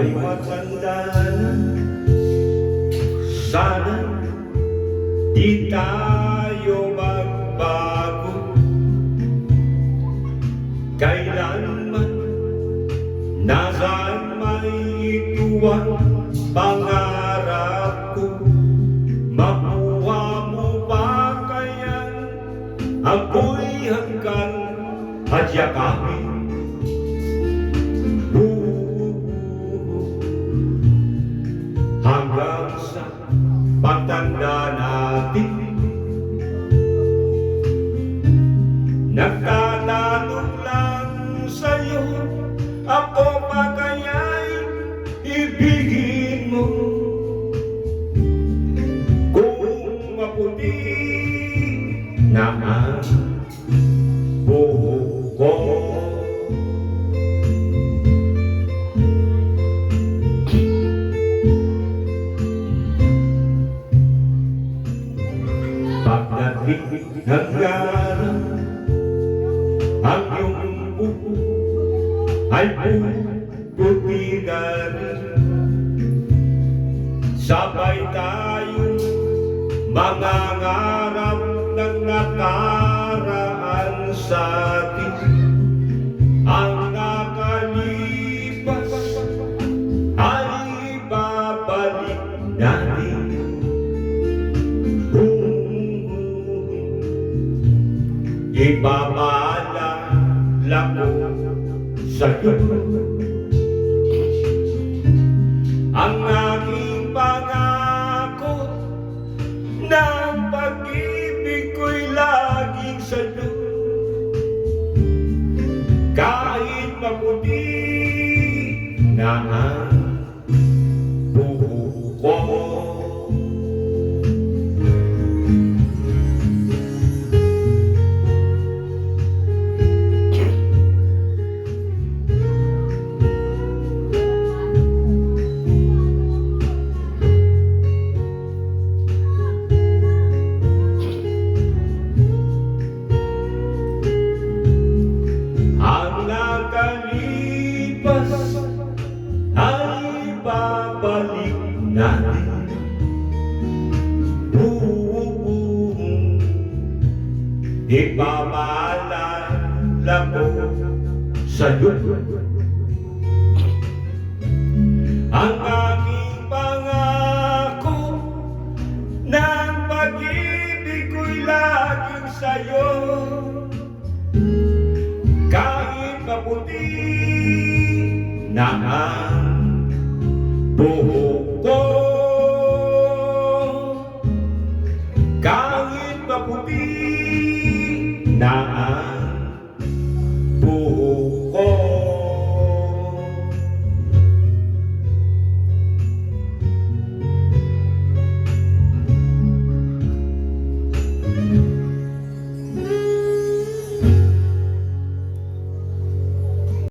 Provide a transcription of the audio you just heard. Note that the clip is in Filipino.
Ako'y matanda na, sana di tayo magbago. Kailanman nasaan may ituwang pangarap ko. Makuha mo ba kaya ako'y hanggang at yakapin? Hanggang sa pagtanda natin, nagtatanong lang sa'yo, ako pa kaya'y ibigin mo? Kung maputi na ang buhok ko, pagdating ng araw, ang iyong buho ay puputi na rin. Sabay tayo mangangarap ng nakaraan sa atin. Ang nakalipas ay babalik natin. Ipapaalala ko sa'yo ang aking pangako na ang pag-ibig ko'y laging sa'yo. Kahit maputi na ang buhok ko, nakalipas ay babalik natin. Ipapaalala ko sa'yo ang aking pangako na ang pag-ibig ko'y laging sa'yo. Kahit maputi na ang buhok ko, kahit maputi na ang